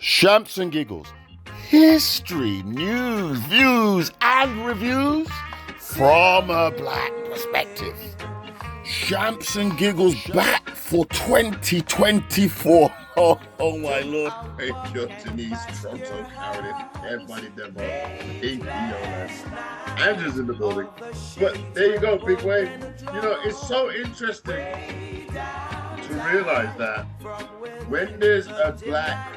Shamps and giggles. History, news, views, and reviews from a black perspective. Shamps and giggles back for 2024. Oh my lord. Hey, yo, Denise, Toronto, Carolyn, everybody, Denver, hey, Viola, Andrew's in the building. But there you go, Big Wave. You know, it's so interesting to realize that when there's a black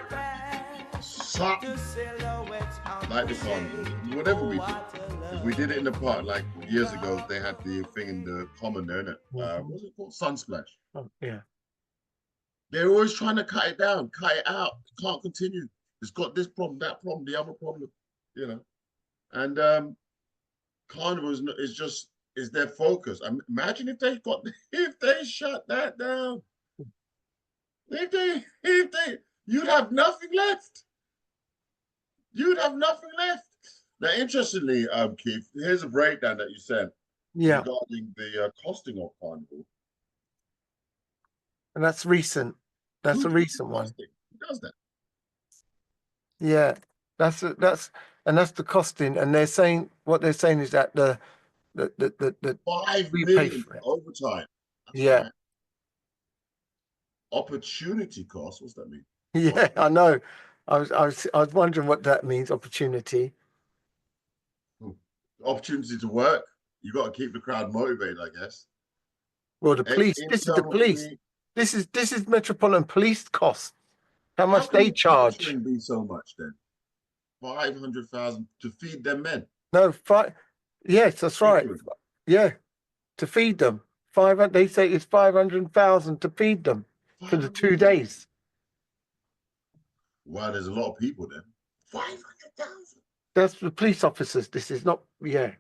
something like the carnival, whatever we do, because we did it in the park like years ago, they had the thing in the common there, innit? What's it called? Sunsplash. Oh, yeah. They're always trying to cut it down, cut it out. It can't continue. It's got this problem, that problem, the other problem, you know. And Carnival is their focus. Imagine if they shut that down. If they, you'd have nothing left. You'd have nothing left. Now, interestingly, Keith, here's a breakdown that you sent regarding the costing of Carnival. And that's recent. That's a recent one. Who does that? Yeah, that's the costing, and they're saying is that the 5 we pay million for it. overtime. That's Yeah. right. Opportunity cost. What's that mean? Yeah, I know. I was wondering what that means. Opportunity. Opportunity to work. You got to keep the crowd motivated, I guess. Well, the police. This is the police. This is Metropolitan Police cost. How much they charge? How can be so much then? 500,000 to feed them men. No, yes, that's right. Yeah, to feed them. 500. They say it's 500,000 to feed them for the 2 days. Wow, there's a lot of people then. 500,000. That's the police officers. This is not. Yeah.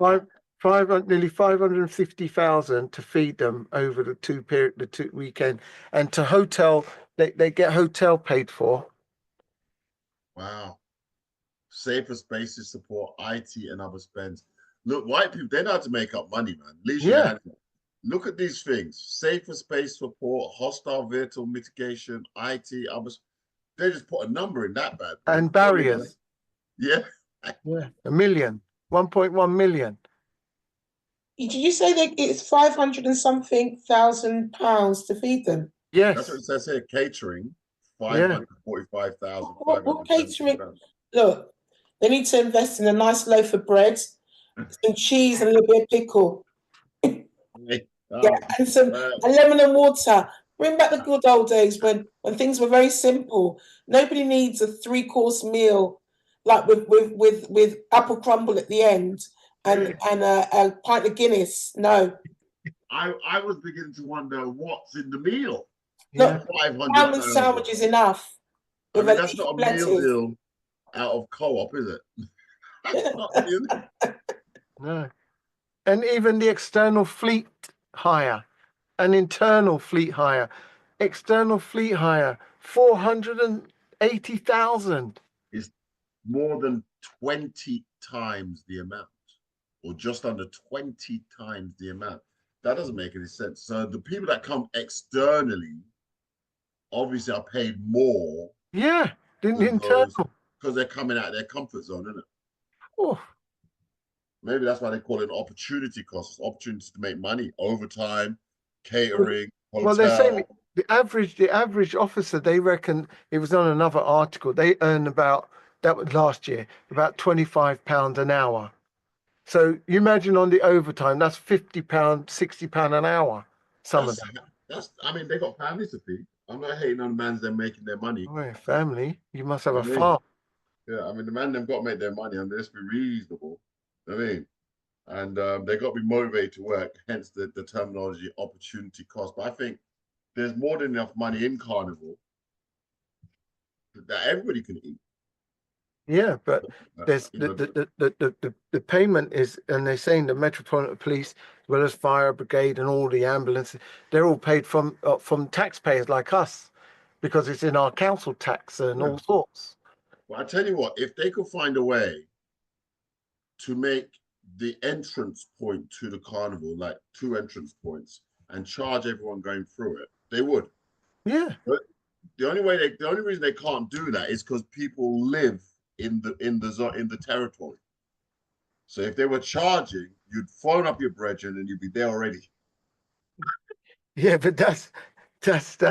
Wow. Nearly 550,000 to feed them over the two weekend, and to hotel. They get hotel paid for. Wow. Safer spaces support IT and other spends. Look, white people, they know how to make up money, man. Yeah. Look at these things. Safer space support, hostile vehicle mitigation, IT, others. They just put a number in that bad. And barriers. Yeah. Yeah. 1.1 million. Did you say that it's 500 and something thousand pounds to feed them? Yes. That's what it says here. Catering, 545,000. What catering? Look, they need to invest in a nice loaf of bread, some cheese, and a little bit of pickle. And some lemon and water. Bring back the good old days when things were very simple. Nobody needs a 3-course meal like with apple crumble at the end and a pint of Guinness. No. I was beginning to wonder what's in the meal. Look, salmon sandwich is enough. I mean, that's not a meal deal out of co-op, is it? That's not a meal. No. And even the external fleet hire and internal fleet hire. External fleet hire, 480,000. It's more than 20 times the amount, or just under 20 times the amount. That doesn't make any sense. So the people that come externally obviously are paid more. Yeah, than internal. Because they're coming out of their comfort zone, isn't it? Oh. Maybe that's why they call it an opportunity cost. Opportunities to make money, overtime, catering, hotel. Well, they're saying the average officer, they reckon, it was on another article, they earn about, that was last year, about £25 an hour. So you imagine on the overtime, that's £50, £60 an hour. Some of them. I mean, they got families to feed. I'm not hating on the man them making their money. Oh, family, you must have a farm. Yeah, I mean, the man them got to make their money, and let's be reasonable. I mean, and they got to be motivated to work. Hence the terminology opportunity cost. But I think there's more than enough money in Carnival that everybody can eat. Yeah, but there's the payment is, and they're saying the Metropolitan Police, as well as fire brigade and all the ambulances, they're all paid from taxpayers like us, because it's in our council tax and all sorts. Well, I tell you what, if they could find a way to make the entrance point to the carnival like 2 entrance points and charge everyone going through it, they would. Yeah. the only reason they can't do that is because people live in the territory. So if they were charging, you'd phone up your brethren and you'd be there already. Yeah, but that's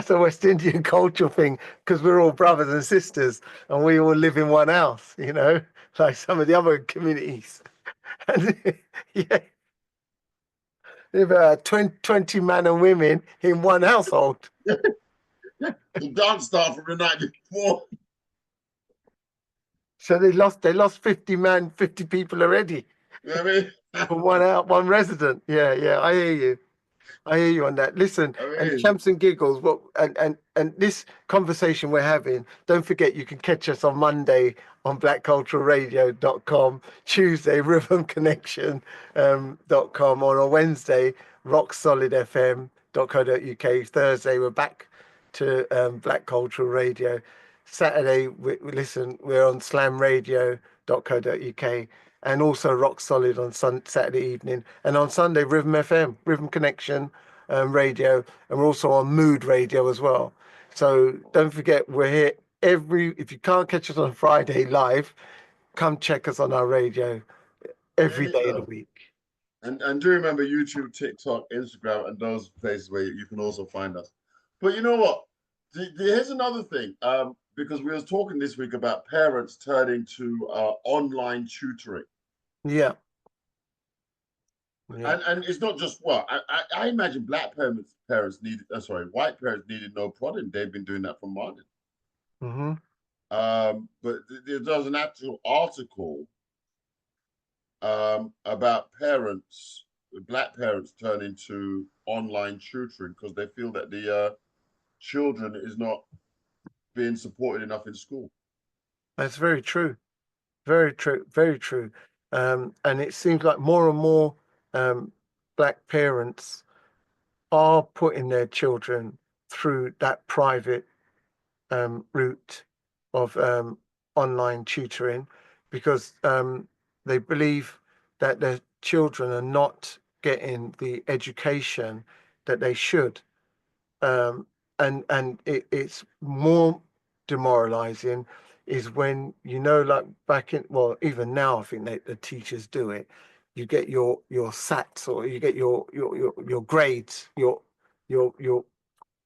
a West Indian cultural thing because we're all brothers and sisters and we all live in one house, you know, like some of the other communities. And yeah, there are 20 men and women in one household. The dance started from the night before. So they lost 50 men, 50 people already You know what I mean? from one resident. Yeah, yeah, I hear you. I hear you on that. Listen, and Champs and Giggles, what and this conversation we're having, don't forget you can catch us on Monday on blackculturalradio.com, Tuesday rhythmconnection.com, on a Wednesday rocksolidfm.co.uk, Thursday we're back to Black Cultural Radio. Saturday we're on slamradio.co.uk and also Rock Solid on Saturday evening, and on Sunday Rhythm FM, Rhythm Connection radio, and we're also on Mood Radio as well. So don't forget, we're here if you can't catch us on Friday live, come check us on our radio every day of the week. And do remember YouTube, TikTok, Instagram, and those places where you can also find us. But you know what? Here's another thing. Because we was talking this week about parents turning to online tutoring. Yeah. And it's not just I imagine black parents needed white parents needed no prodding. They've been doing that from morning. Mm-hmm. But there's an actual article about black parents turning to online tutoring because they feel that the children is not being supported enough in school. That's very true. Very true. Very true. And it seems like more and more black parents are putting their children through that private route of online tutoring because they believe that their children are not getting the education that they should. And it's more demoralizing is when, like back in, well, even now, I think the teachers do it. You get your SATs or you get your grades, your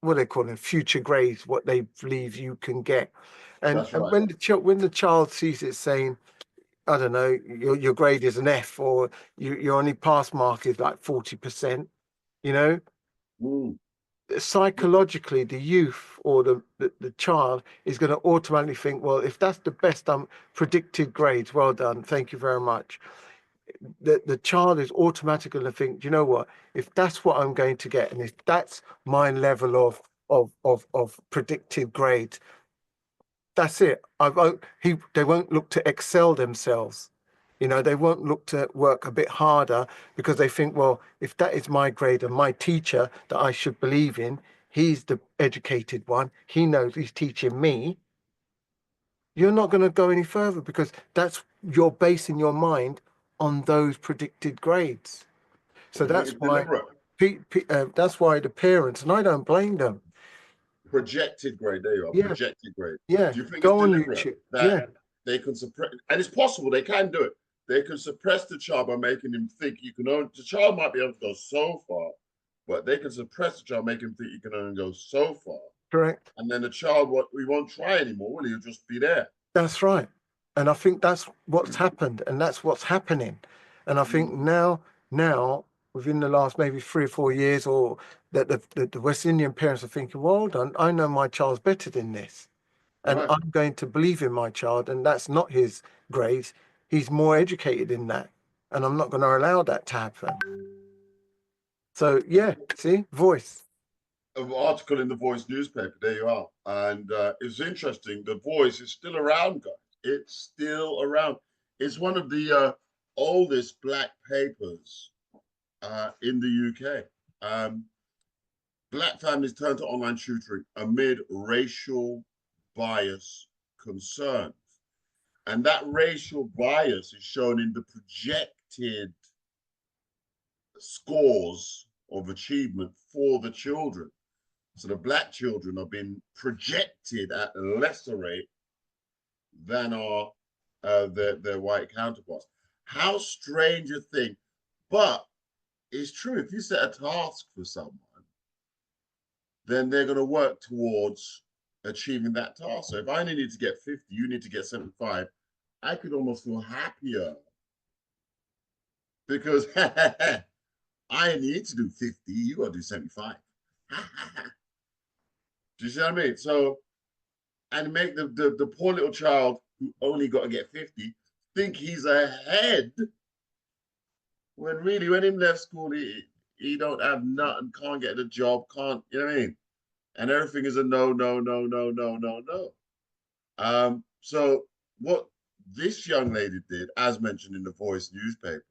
what they call them, future grades, what they believe you can get. And, That's right. when the child sees it saying, I don't know, your grade is an F or your only pass mark is like 40%, psychologically the youth or the child is going to automatically think, well, if that's the best predicted grades, well done, thank you very much. The child is automatically going to think, you know what, if that's what I'm going to get and if that's my level of predicted grades, that's it. They won't look to excel themselves. They won't look to work a bit harder because they think, well, if that is my grade and my teacher that I should believe in, he's the educated one, he knows, he's teaching me, you're not going to go any further because you're basing your mind on those predicted grades. So that's why the parents, and I don't blame them. Projected grade, there you are. Yeah. Projected grade. Yeah. Do you think Go it's on deliberate YouTube. that they can suppress, and it's possible they can do it. They can suppress the child by making him think the child might be able to go so far, but they can suppress the child, make him think he can only go so far. Correct. And then the child, we won't try anymore, will he? He'll just be there. That's right. And I think that's what's happened and that's what's happening. And I think now, within the last maybe 3 or 4 years, or that the West Indian parents are thinking, well, hold on, I know my child's better than this. And Right. I'm going to believe in my child, and that's not his grades. He's more educated in that. And I'm not going to allow that to happen. So, yeah, see, voice. An article in the Voice newspaper, there you are. And it's interesting. The Voice is still around, guys. It's still around. It's one of the oldest black papers in the UK. Black families turn to online tutoring amid racial bias concerns. And that racial bias is shown in the projected scores of achievement for the children. So the black children are being projected at a lesser rate than are their white counterparts. How strange a thing. But it's true, if you set a task for someone, then they're going to work towards achieving that task. So if I only need to get 50, you need to get 75, I could almost feel happier because I need to do 50, you got to do 75. Do you see what I mean? So, and make the poor little child who only got to get 50 think he's ahead when really when he left school, he don't have nothing, can't get a job, can't, you know what I mean? And everything is a no, no, no, no, no, no, no. So what this young lady did, as mentioned in the Voice newspaper,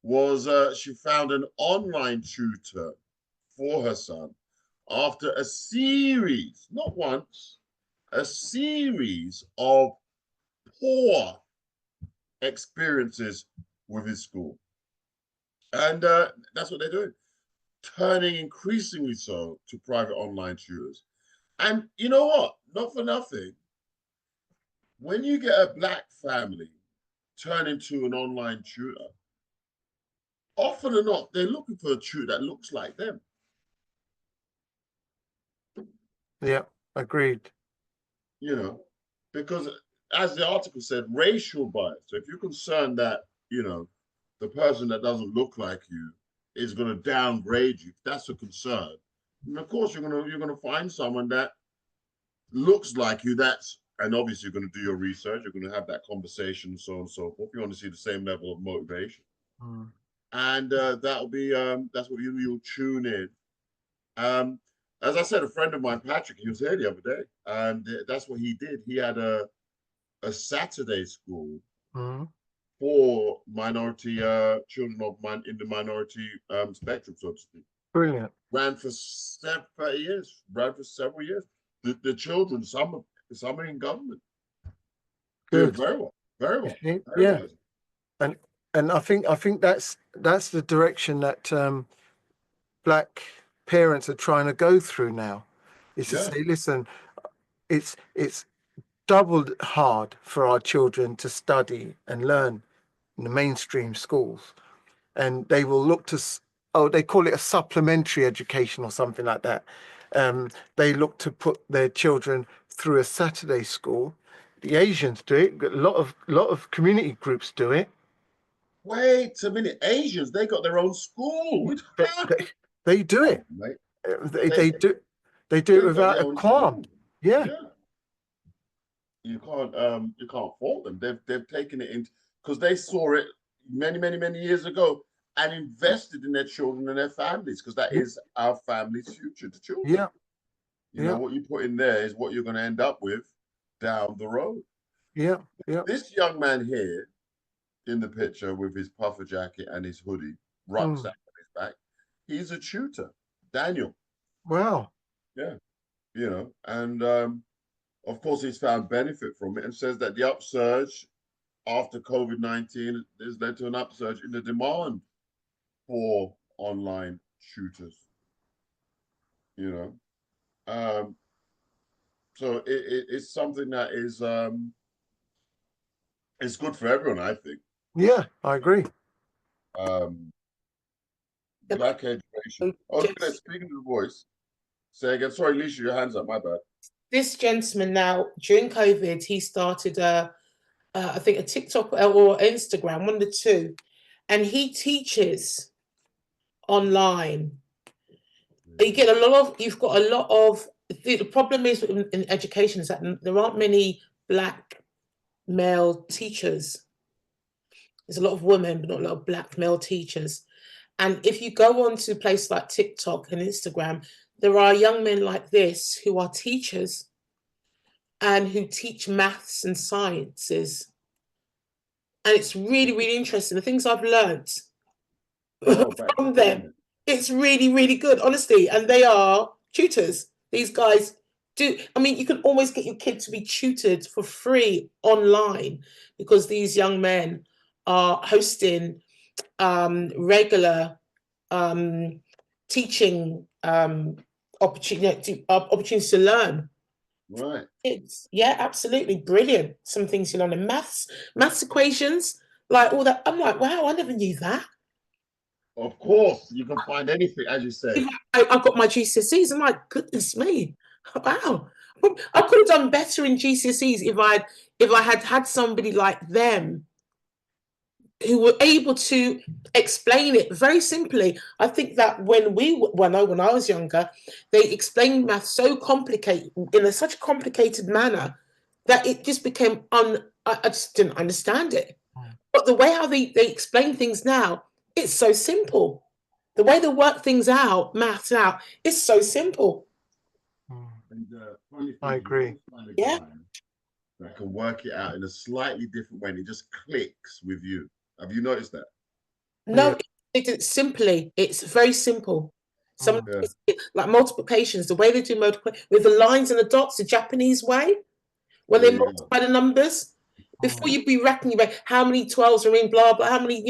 was she found an online tutor for her son after a series, not once, a series of poor experiences with his school. And that's what they're doing, turning increasingly so to private online tutors. And you know what? Not for nothing. When you get a black family turn into an online tutor, often or not, they're looking for a tutor that looks like them. Yeah, agreed. You know, because as the article said, racial bias. So if you're concerned that, you know, the person that doesn't look like you is going to downgrade you, if that's a concern, and of course you're gonna find someone that looks like you. And obviously you're going to do your research. You're going to have that conversation, so on and so forth. You want to see the same level of motivation, and that'll be that's what you'll tune in. As I said, a friend of mine, Patrick, he was here the other day, and that's what he did. He had a Saturday school for minority children in the minority spectrum, so to speak. Brilliant. Ran for 30 years. Ran for several years. The children, some are in government. Good. Doing very well. Very well. Very Yeah. well. And I think that's the direction that black parents are trying to go through now, is to say, listen, it's doubled hard for our children to study and learn in the mainstream schools, and they will look to they call it a supplementary education or something like that. They look to put their children through a Saturday school. The Asians do it. A lot of community groups do it. Wait a minute, Asians, they got their own school. They do it. They do it without a qualm. Yeah. You can't fault them. They've taken it in because they saw it many years ago and invested in their children and their families, because that is our family's future, the children. Yeah. You know, what you put in there is what you're going to end up with down the road. Yeah. This young man here in the picture with his puffer jacket and his hoodie, rucksack on his back, he's a tutor, Daniel. Wow. Yeah. You know, and of course he's found benefit from it, and says that the upsurge after COVID-19 has led to an upsurge in the demand for online tutors. You know, so it's something that is it's good for everyone, I think. Yeah, I agree. Black education. Speaking to the Voice. Say again. Sorry, Lisa, your hand's up. My bad. This gentleman now, during COVID, he started I think a TikTok or Instagram, one of the two, and he teaches online. You've got a lot of, the problem is in education is that there aren't many black male teachers. There's a lot of women, but not a lot of black male teachers. And if you go on to places like TikTok and Instagram, there are young men like this who are teachers and who teach maths and sciences. And it's really interesting. The things I've learned from them, it's really good, honestly. And they are tutors. These guys do. I mean, you can always get your kid to be tutored for free online, because these young men are hosting regular teaching opportunities to learn. Right. Yeah, absolutely brilliant. Some things you learn in maths equations, like all that. I'm like, wow, I never knew that. Of course, you can find anything, as you say. I got my GCSEs. I'm like, goodness me, wow. I could have done better in GCSEs if I had had somebody like them who were able to explain it very simply. I think that when I was younger, they explained math so complicated in such a complicated manner that it just became I just didn't understand it. But the way how they explain things now, it's so simple. The way they work things out, maths out, it's so simple. And funny I thing, you agree. always find a Yeah. guy that can work it out in a slightly different way, and it just clicks with you. Have you noticed that? No, it's simply, it's very simple. Some Yeah. like multiplications, the way they do multiplication with the lines and the dots, the Japanese way, when There they you go. multiply the numbers, before you be reckoning about how many 12s are in blah blah, how many,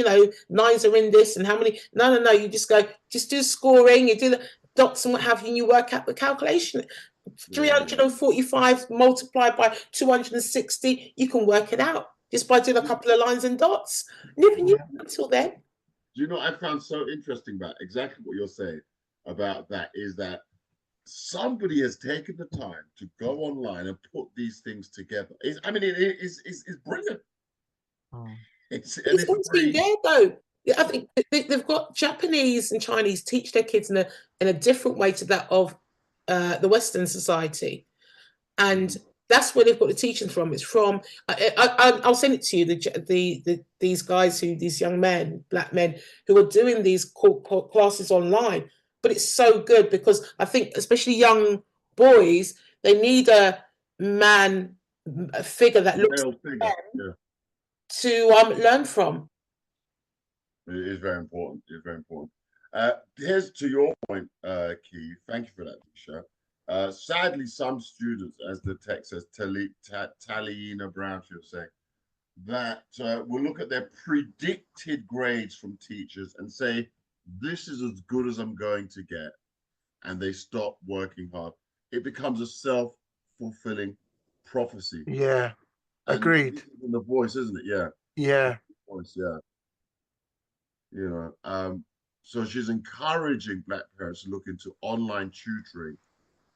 nines are in this and how many. No, you just go, just do scoring, you do the dots and what have you, and you work out the calculation. There you go. 345 multiplied by 260, you can work it out just by doing a couple of lines and dots. Never knew until then. Do you know what I found so interesting about exactly what you're saying about that is that somebody has taken the time to go online and put these things together. It's brilliant. It's It's always been free. there though. Yeah, I think they've got Japanese and Chinese teach their kids in a different way to that of the Western society, and that's where they've got the teaching from. It's from I'll send it to you. These young men, black men, who are doing these classes online, but it's so good because I think especially young boys, they need a figure that looks Male figure. Yeah, to learn from. it is very important. It's very important. Here's to your point, Keith. Thank you for that, Tisha. Sadly, some students, as the text says, Talina Brown should say, that will look at their predicted grades from teachers and say, this is as good as I'm going to get. And they stop working hard. It becomes a self-fulfilling prophecy. Yeah, And agreed. this is in the voice, isn't it? Yeah. Yeah, Voice, yeah. So she's encouraging black parents to look into online tutoring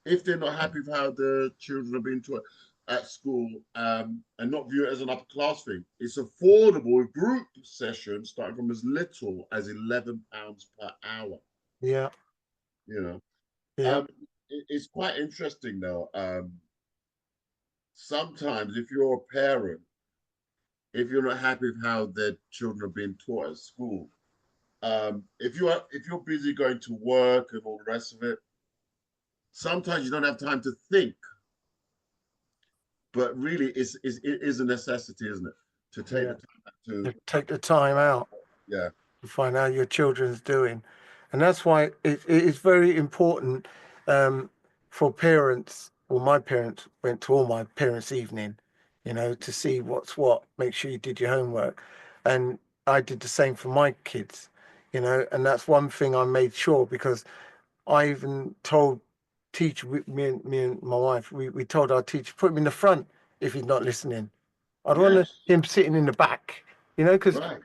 if they're not happy with how the children are being taught at school, and not view it as an upper class thing. It's affordable with group sessions starting from as little as £11 per hour. yeah, You know, yeah, it's quite interesting though. Sometimes if you're a parent, if you're not happy with how their children are being taught at school, if you're busy going to work and all the rest of it, sometimes you don't have time to think. But really, it is a necessity, isn't it, to take yeah. the time to You take the time out yeah. to find out how your children's doing, and that's why it is very important for parents. Well, my parents went to all my parents' evening, to see what's what. Make sure you did your homework, and I did the same for my kids, and that's one thing I made sure because I even told teacher, me and my wife, we told our teacher, put him in the front if he's not listening. I don't want Yes, him sitting in the back, because right,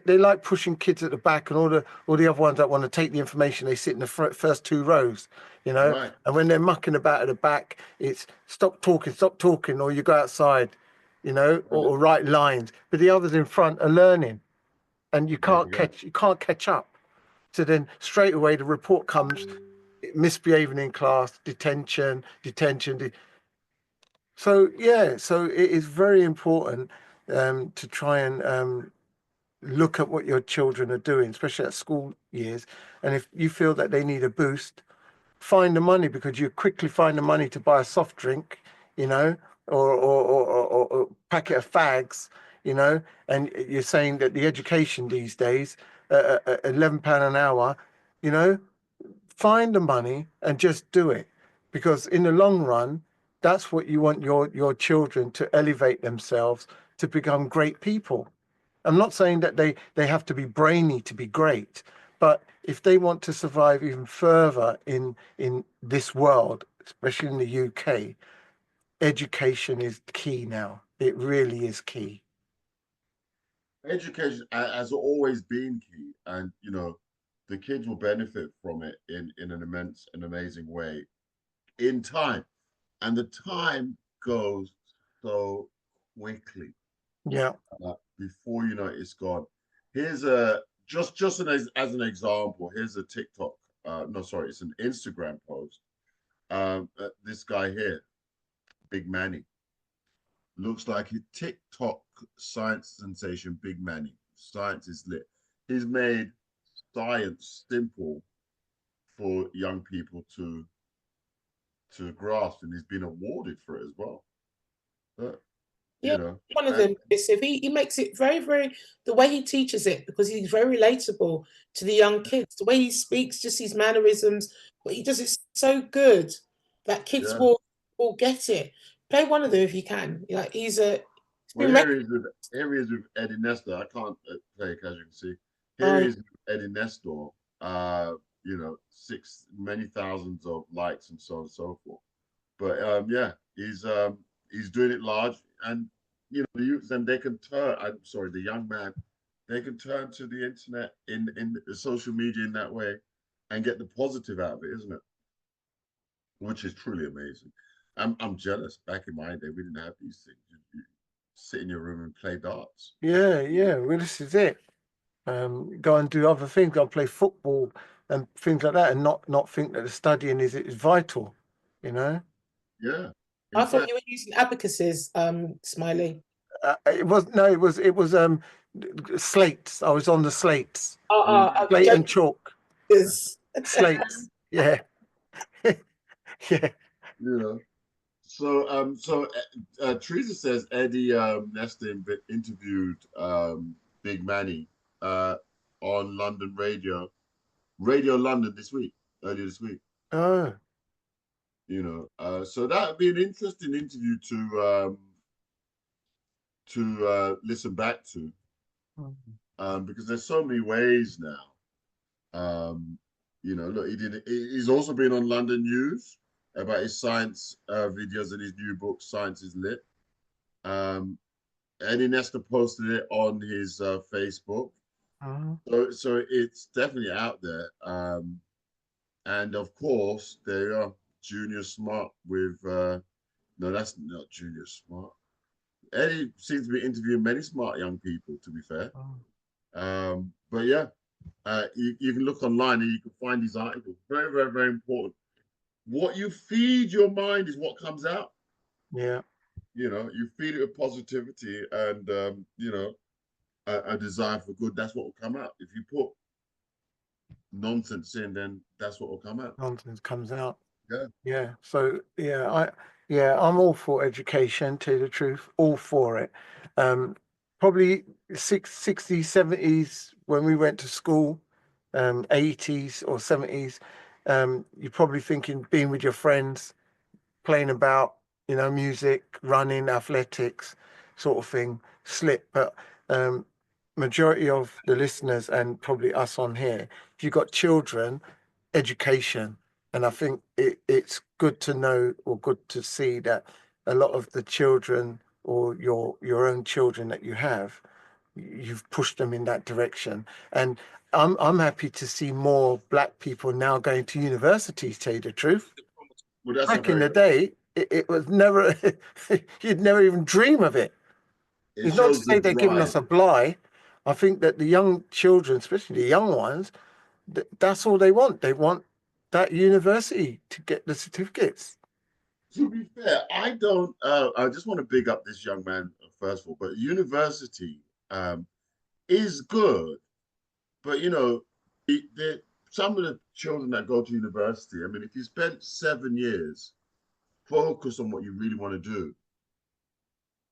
they like pushing kids at the back, and all the other ones that want to take the information, they sit in the first two rows, right. and when they're mucking about at the back, it's stop talking, or you go outside, or write lines. But the others in front are learning, and you There can't you go. catch up. So then straight away the report comes, misbehaving in class, detention. So yeah, so it is very important to try and look at what your children are doing, especially at school years. And if you feel that they need a boost, find the money because you quickly find the money to buy a soft drink, or packet of fags, And you're saying that the education these days, £11 an hour, you know, find the money and just do it, because in the long run, that's what you want your children to elevate themselves to become great people. I'm not saying that they have to be brainy to be great, But if they want to survive even further in this world, especially in the UK, education is key now. It really is key. Education has always been key, and you know, the kids will benefit from it in an immense and amazing way in time, and the time goes so quickly. Yeah. Before you know it, it's gone. Here's a just as an example. Here's a TikTok. No, sorry, it's an Instagram post. This guy here, Big Manny, looks like a TikTok science sensation. Big Manny, science is lit. He's made science simple for young people to grasp, and he's been awarded for it as well. But Yeah, you know, one of and them. If he makes it very, very, the way he teaches it, because he's very relatable to the young kids. The way he speaks, just his mannerisms, but he does it so good that kids yeah. will get it. Play one of them if you can. Like it's Well, been here he is with Eddie Nestor. I can't play it, as you can see. Here he recognized. is with Eddie Nestor. You know, many thousands of likes and so on and so forth. But yeah, he's doing it large, and you know, the youth, and they can turn. I'm sorry, the young man, they can turn to the internet in social media in that way, and get the positive out of it, isn't it? Which is truly amazing. I'm jealous. Back in my day, we didn't have these things. You sit in your room and play darts. Yeah, yeah. Well, this is it. Go and do other things. Go and play football and things like that, and not think that the studying is vital. You know. Yeah. In I thought fact, you were using abacuses, Smiley. It was no, it was slates. I was on the slates, slate and chalk, Jokers. slates. Yeah, yeah. you know. So Teresa says Eddie Nestor interviewed Big Manny uh, on London Radio London earlier this week. Oh, You know, so that would be an interesting interview to listen back to because there's so many ways now. You know, look, he's also been on London News about his science videos and his new book, Science is Lit. Eddie Nestor posted it on his Facebook. So it's definitely out there. And of course, there are Junior Smart with, no, that's not Junior Smart. Eddie seems to be interviewing many smart young people, to be fair. But yeah, you can look online and you can find these articles. Very, very, very important. What you feed your mind is what comes out. yeah. You know, you feed it with positivity and, you know, a desire for good. That's what will come out. If you put nonsense in, then that's what will come out. Nonsense comes out. Yeah. Yeah. So I'm all for education. To tell you the truth, all for it. Probably 60s, 70s when we went to school, 80s or 70s. You're probably thinking being with your friends, playing about, music, running, athletics, sort of thing, slip. But majority of the listeners and probably us on here, if you've got children, education. And I think it's good to know or good to see that a lot of the children or your own children that you have, you've pushed them in that direction. And I'm happy to see more black people now going to universities, to tell you the truth. Well, that's a Back in very the good. day, it was never, you'd never even dream of it. It It's not to shows the say they're giving us drive. a blight. I think that the young children, especially the young ones, that's all they want. They want that university to get the certificates. To be fair, I don't. I just want to big up this young man first of all. But university is good, but you know, some of the children that go to university. I mean, if you spent 7 years focus on what you really want to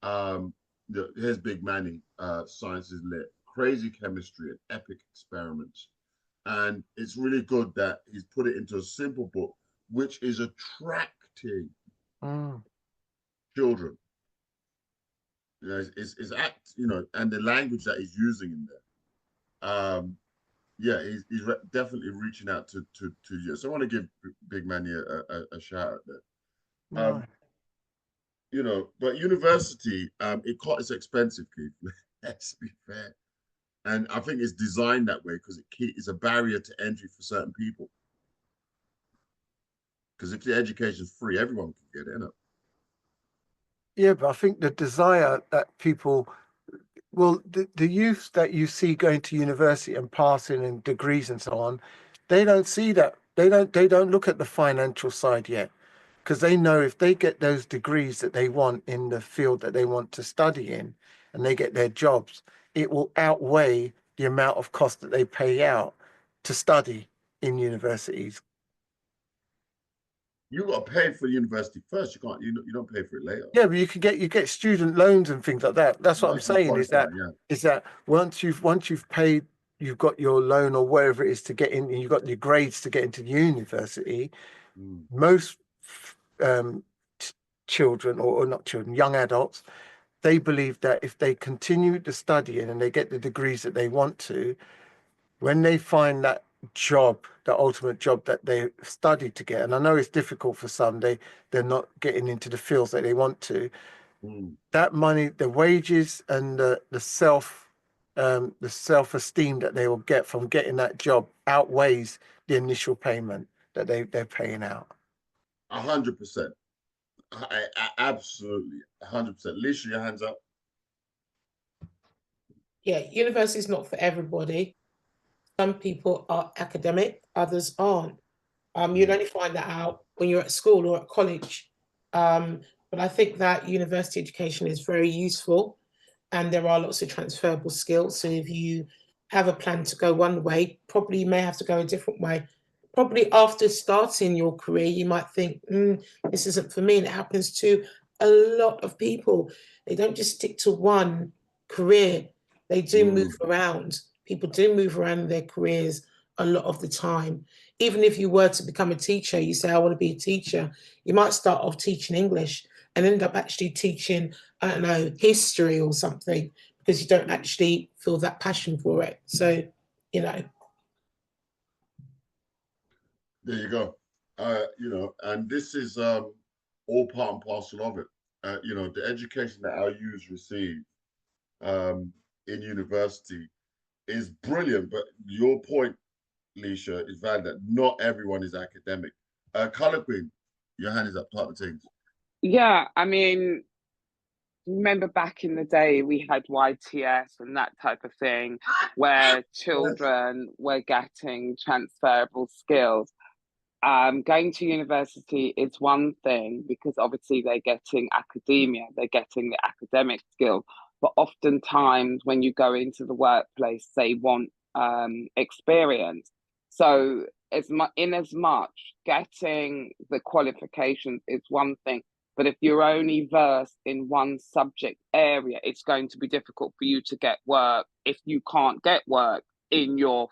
do. Here's Big Manny. Science is lit. Crazy chemistry and epic experiments. And it's really good that he's put it into a simple book, which is attracting children. You know, it's act, you know, and the language that he's using in there. yeah, he's definitely reaching out to you. So I want to give Big Manny a shout out there. Right. You know, but university, it's expensive, Keith. Let's be fair. And I think it's designed that way because it's a barrier to entry for certain people. Because if the education's free, everyone can get in it. Yeah, but I think the desire that people, well, the youth that you see going to university and passing and degrees and so on, they don't see that. They don't look at the financial side yet, because they know if they get those degrees that they want in the field that they want to study in, and they get their jobs, it will outweigh the amount of cost that they pay out to study in universities. You got to pay for university first. You can't. You don't pay for it later. Yeah, but you get student loans and things like that. That's what I'm Once you saying. Is qualify, that yeah. is that once you've paid, you've got your loan or whatever it is to get in, and you've got your grades to get into the university. Mm. Most um, children, or not children, young adults, they believe that if they continue to studying and they get the degrees that they want to, when they find that job, the ultimate job that they studied to get, and I know it's difficult for some, they're not getting into the fields that they want to. Mm. That money, the wages and the self-esteem that they will get from getting that job outweighs the initial payment that they're paying out. 100%. Absolutely 100%. Lisa, your hands up. Yeah, university is not for everybody. Some people are academic, others aren't. You'd Mm. only find that out when you're at school or at college. But I think that university education is very useful, and there are lots of transferable skills. So if you have a plan to go one way, probably you may have to go a different way. Probably after starting your career, you might think, this isn't for me. And it happens to a lot of people. They don't just stick to one career, they do move Mm. around. People do move around in their careers a lot of the time. Even if you were to become a teacher, you say, I want to be a teacher, you might start off teaching English and end up actually teaching, I don't know, history or something, because you don't actually feel that passion for it. So, you know. There you go. You know, and this is all part and parcel of it. You know, the education that our youth receive um, in university is brilliant. But your point, Leisha, is valid that not everyone is academic. Color Queen, your hand is up, type of things. Yeah, I mean, remember back in the day we had YTS and that type of thing where children were getting transferable skills. Going to university is one thing because obviously they're getting academia, they're getting the academic skill, but oftentimes when you go into the workplace, they want experience. So in as much getting the qualifications is one thing, but if you're only versed in one subject area, it's going to be difficult for you to get work if you can't get work in your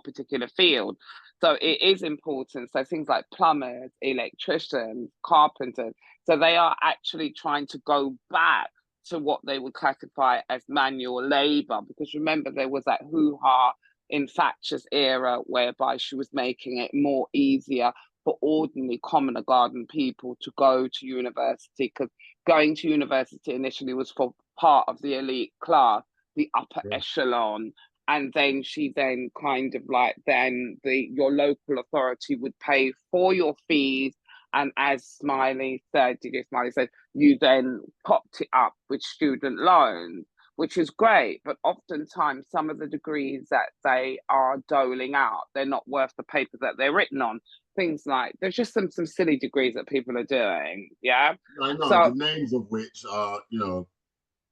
particular field. So it is important. So things like plumbers, electricians, carpenters, so they are actually trying to go back to what they would classify as manual labor. Because remember, there was that hoo-ha in Thatcher's era whereby she was making it more easier for ordinary common garden people to go to university, because going to university initially was for part of the elite class, the upper echelon, and then she then kind of like then your local authority would pay for your fees, and as Smiley said, DJ Smiley said, you then topped it up with student loans, which is great, but oftentimes some of the degrees that they are doling out, they're not worth the paper that they're written on. Things like there's just some silly degrees that people are doing, yeah. I know So the names of which are, you know,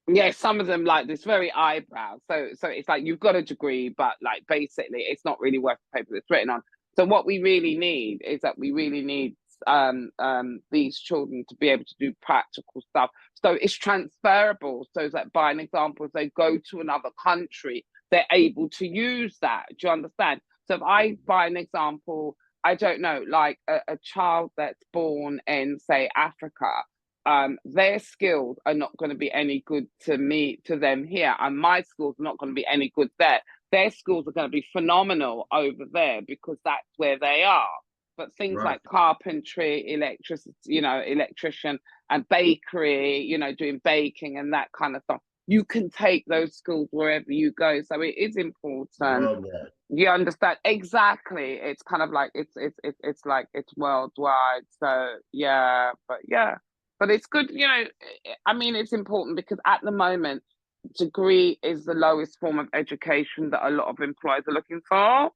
yeah, some of them like this very eyebrow. So it's like you've got a degree, but like basically it's not really worth the paper it's written on. So what we really need is that we really need these children to be able to do practical stuff. So it's transferable. So that by an example, if they go to another country, they're able to use that. Do you understand? So if I, by an example, I don't know, like a child that's born in, say, Africa, their skills are not going to be any good to them here, and my skills are not going to be any good there. their schools are going to be phenomenal over there because that's where they are. But things Right. like carpentry, electrician and bakery, doing baking and that kind of stuff, you can take those schools wherever you go. So it is important. Worldwide. You understand exactly. It's kind of like it's like it's worldwide. So yeah, but it's good. I mean, it's important because at the moment, degree is the lowest form of education that a lot of employers are looking for.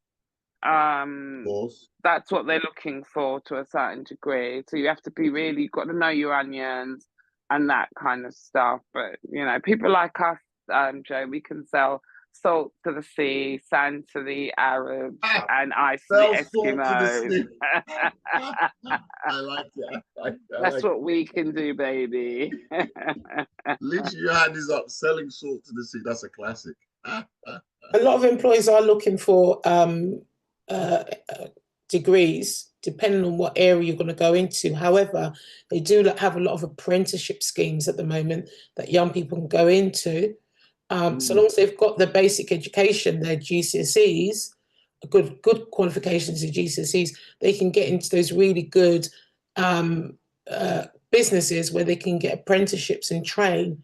Of course. That's what they're looking for to a certain degree. So you have to be really, you've got to know your onions and that kind of stuff. But people like us, Joe, we can sell salt to the sea, sand to the Arabs, and ice to the Sell salt to the Eskimos. sea. I like it. That's what we can do, baby. Literally, your hand is up, selling salt to the sea. That's a classic. A lot of employers are looking for degrees, depending on what area you're going to go into. However, they do have a lot of apprenticeship schemes at the moment that young people can go into. So long as they've got the basic education, their GCSEs, good qualifications of GCSEs, they can get into those really good businesses where they can get apprenticeships and train.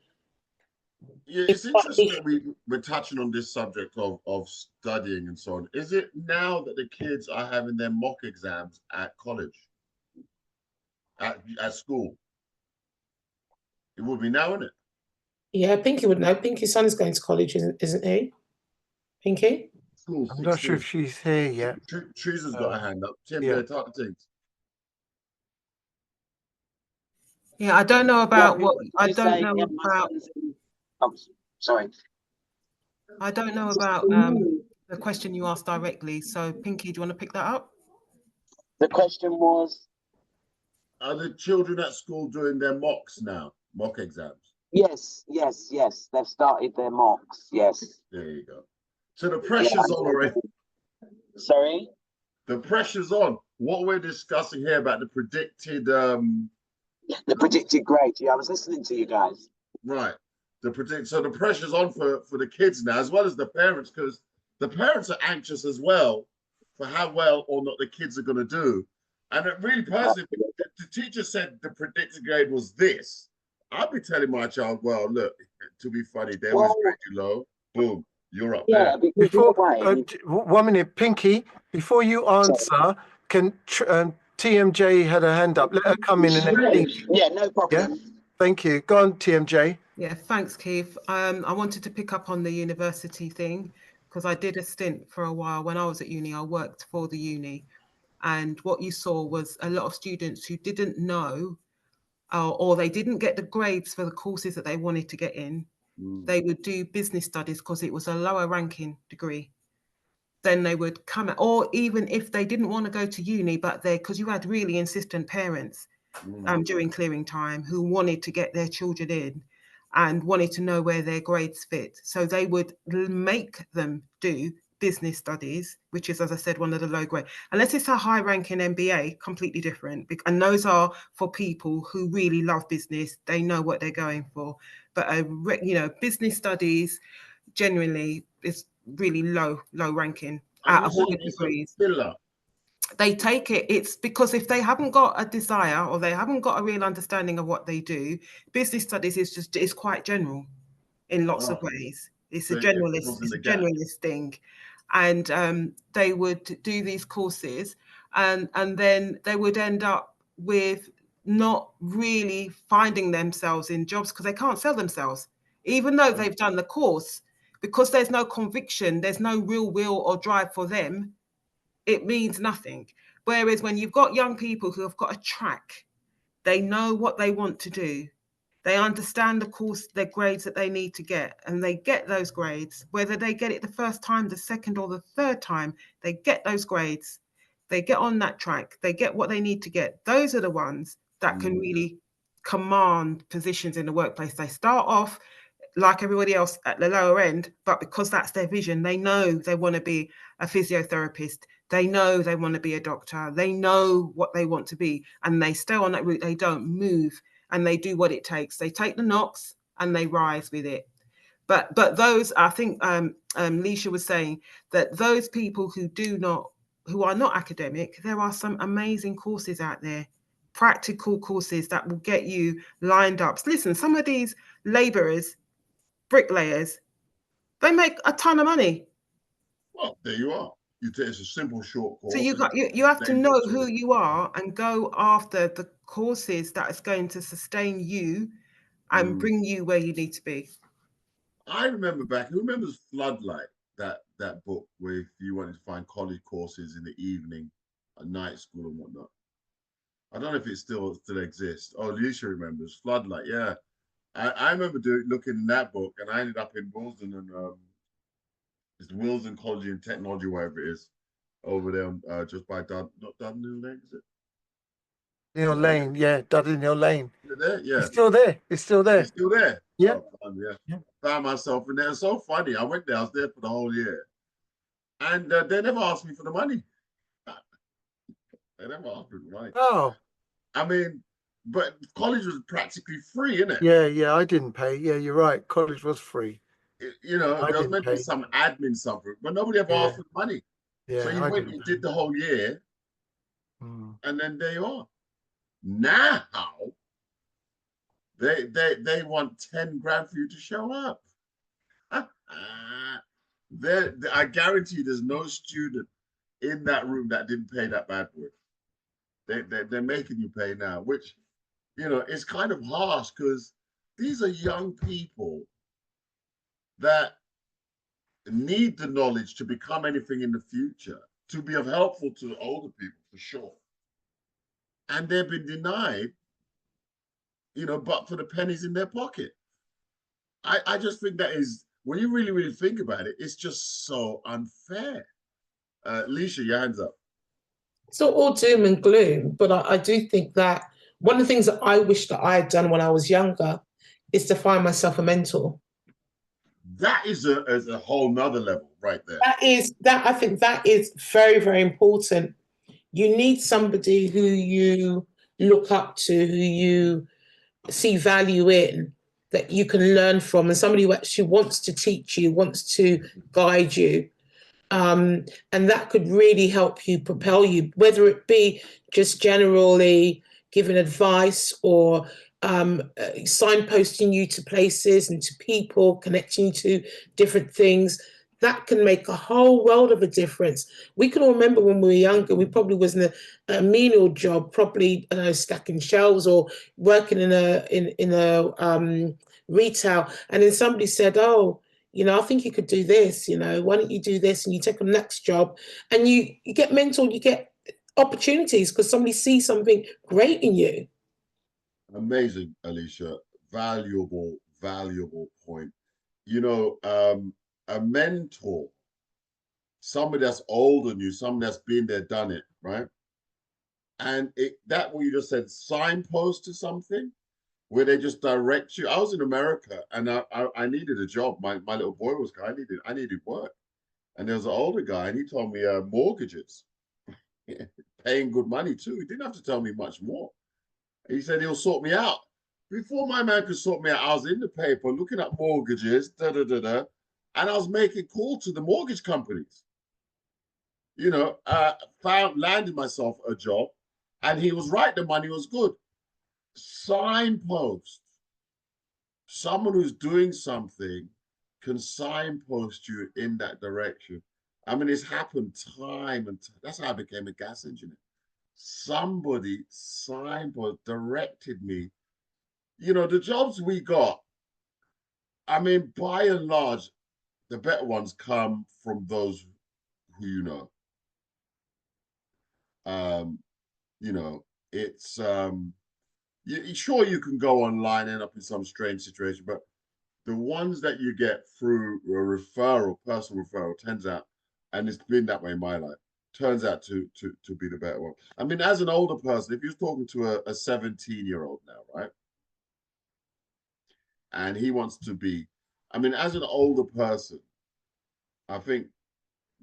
Yeah, it's interesting that we're touching on this subject of studying and so on. Is it now that the kids are having their mock exams at college, at school? It would be now, isn't it? Yeah, Pinky would know. Pinky's son's going to college, isn't he? Pinky? School, I'm not sure if she's here yet. Teresa's got a hand up. Tim, yeah. talk to things. Yeah, I don't know about what I don't know about. Oh, sorry. I don't know about the question you asked directly. So, Pinky, do you want to pick that up? The question was, are the children at school doing their mocks now? Mock exams? Yes. They've started their mocks. Yes. There you go. So the pressure's on already. Sorry? The pressure's on. What we're discussing here about the predicted grade. Yeah, I was listening to you guys. Right. So the pressure's on for the kids now, as well as the parents, because the parents are anxious as well for how well or not the kids are going to do. And it really personally, the teacher said the predicted grade was this. I'd be telling my child, well, look, to be funny, they always grade you low. Boom, you're up there. Before 1 minute, Pinky, before you answer, can TMJ had a hand up. Let her come in and then. Yeah, no problem. Yeah? Thank you. Go on, TMJ. Yeah, thanks, Keith. I wanted to pick up on the university thing because I did a stint for a while. When I was at uni, I worked for the uni. And what you saw was a lot of students who didn't know or they didn't get the grades for the courses that they wanted to get in. They would do business studies because it was a lower ranking degree. Then they would come, or even if they didn't want to go to uni, but because you had really insistent parents during clearing time who wanted to get their children in and wanted to know where their grades fit. So they would make them do business studies, which is, as I said, one of the low grade. Unless it's a high ranking MBA, completely different. And those are for people who really love business. They know what they're going for. But, business studies generally is really low ranking out of all the degrees. They take it. It's because if they haven't got a desire or they haven't got a real understanding of what they do, business studies is quite general in lots of ways. It's a generalist thing. And they would do these courses and then they would end up with not really finding themselves in jobs because they can't sell themselves, even though they've done the course, because there's no conviction, there's no real will or drive for them. It means nothing. Whereas when you've got young people who have got a track, they know what they want to do. They understand the course, their grades that they need to get, and they get those grades. Whether they get it the first time, the second or the third time, they get those grades. They get on that track. They get what they need to get. Those are the ones that can really command positions in the workplace. They start off like everybody else at the lower end, but because that's their vision, they know they want to be a physiotherapist. They know they want to be a doctor. They know what they want to be, and they stay on that route. They don't move, and they do what it takes. They take the knocks and they rise with it. But those, I think Leisha was saying that those people who are not academic, there are some amazing courses out there, practical courses that will get you lined up. Listen, some of these labourers, bricklayers, they make a ton of money. Well, there you are. It's a simple short course. So you have to know who you are and go after the courses that is going to sustain you and bring you where you need to be. I remember who remembers Floodlight, that book where you wanted to find college courses in the evening, a night school and whatnot. I don't know if it still exists. Oh, Lucia remembers Floodlight. Yeah, I remember looking in that book, and I ended up in Wilson and it's Wilson College and Technology, wherever it is, over there, just by not Dudley Lane, is it? Neil Lane, yeah, Dudley Neil Lane. Is it there? Yeah, it's still there. It's still there. It's still there. Yeah. Oh, yeah. Found myself in there. It's so funny. I went there. I was there for the whole year, and they never asked me for the money. They never asked me for the money. Oh. I mean, but college was practically free, isn't it? Yeah, I didn't pay. Yeah, you're right. College was free. There was meant to be some admin something, but nobody ever asked for the money. Yeah, so you went and did the whole year, and then there you are. Now they want 10 grand for you to show up. I guarantee there's no student in that room that didn't pay that bad for it. They're making you pay now, which, it's kind of harsh because these are young people that need the knowledge to become anything in the future, to be of helpful to older people, for sure. And they've been denied, but for the pennies in their pocket. I just think that is, when you really, really think about it, it's just so unfair. Leisha, your hands up. It's not all doom and gloom, but I do think that one of the things that I wish that I had done when I was younger is to find myself a mentor. That is a whole nother level right there. I think that is very, very important. You need somebody who you look up to, who you see value in, that you can learn from, and somebody who actually wants to teach you, wants to guide you. And that could really help you, propel you, whether it be just generally giving advice or signposting you to places and to people, connecting you to different things. That can make a whole world of a difference. We can all remember when we were younger, we probably was in a menial job, probably stacking shelves or working in a retail, and then somebody said, "Oh, I think you could do this, why don't you do this?" And you take the next job and you get mentored, you get opportunities because somebody sees something great in you. Amazing, Alicia. Valuable point. A mentor, somebody that's older than you, somebody that's been there, done it, right? And that what you just said, signpost to something where they just direct you. I was in America and I needed a job. My little boy was, I needed work. And there was an older guy and he told me mortgages, paying good money too. He didn't have to tell me much more. He said he'll sort me out. Before my man could sort me out, I was in the paper looking at mortgages, and I was making calls to the mortgage companies. Landed myself a job, and he was right, the money was good. Signpost. Someone who's doing something can signpost you in that direction. I mean, it's happened time and time. That's how I became a gas engineer. Somebody signpost directed me. The jobs we got, I mean, by and large, the better ones come from those who it's sure you can go online, end up in some strange situation, but the ones that you get through a personal referral, turns out, and it's been that way in my life, turns out to be the better one. I mean, as an older person, if you're talking to a 17-year-old now, right? And he wants to be, I mean, as an older person, I think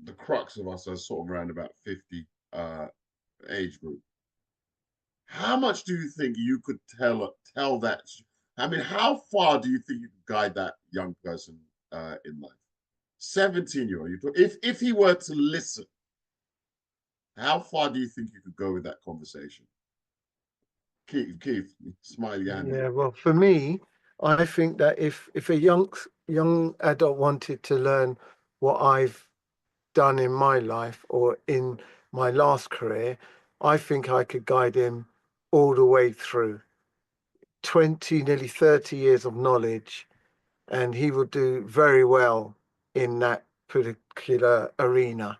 the crux of us are sort of around about 50 age group. How much do you think you could tell that? I mean, how far do you think you could guide that young person in life. 17-year-old. If he were to listen, how far do you think you could go with that conversation? Keith, smiley hand. Yeah, well, for me, I think that if a young adult wanted to learn what I've done in my life or in my last career, I think I could guide him all the way through 20, nearly 30 years of knowledge, and he will do very well in that particular arena.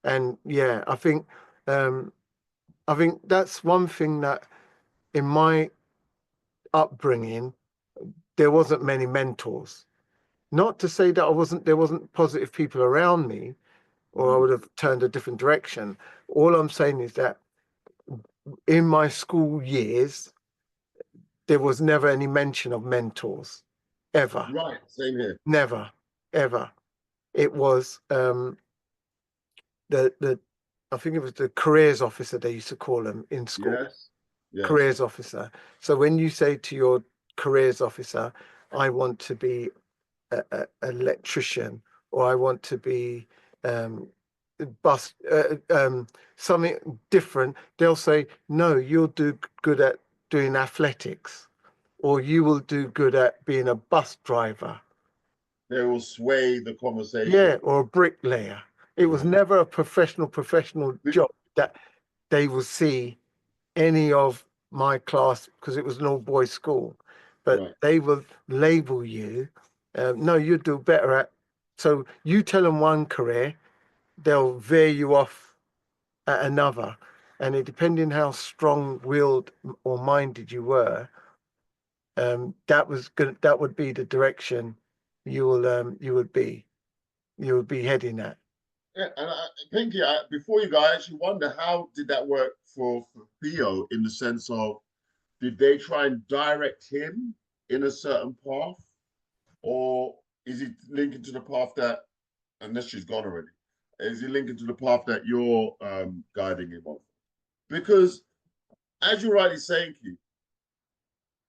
And yeah, I think that's one thing that in my upbringing there wasn't many mentors. Not to say that there wasn't positive people around me, or I would have turned a different direction. All I'm saying is that in my school years, there was never any mention of mentors, ever, Right, same here. never, ever. It was the I think it was the careers officer they used to call them in school. Yes. Careers officer. So when you say to your careers officer, I want to be an electrician, or I want to be bus something different, they'll say, no, you'll do good at doing athletics, or you will do good at being a bus driver. They will sway the conversation. Yeah, or a bricklayer. It was never a professional job that they will see any of my class, because it was an all boys school, but they will label you. No, you do better at. So you tell them one career, they'll veer you off at another, and it depending how strong-willed or minded you were, that would be the direction you would be heading at. Yeah, and Pinky, before you go, I actually wonder how did that work for Theo, in the sense of, did they try and direct him in a certain path, or is he linking to the path that, unless she's gone already, is he linking to the path that you're guiding him on? Because as you're rightly saying, Keith,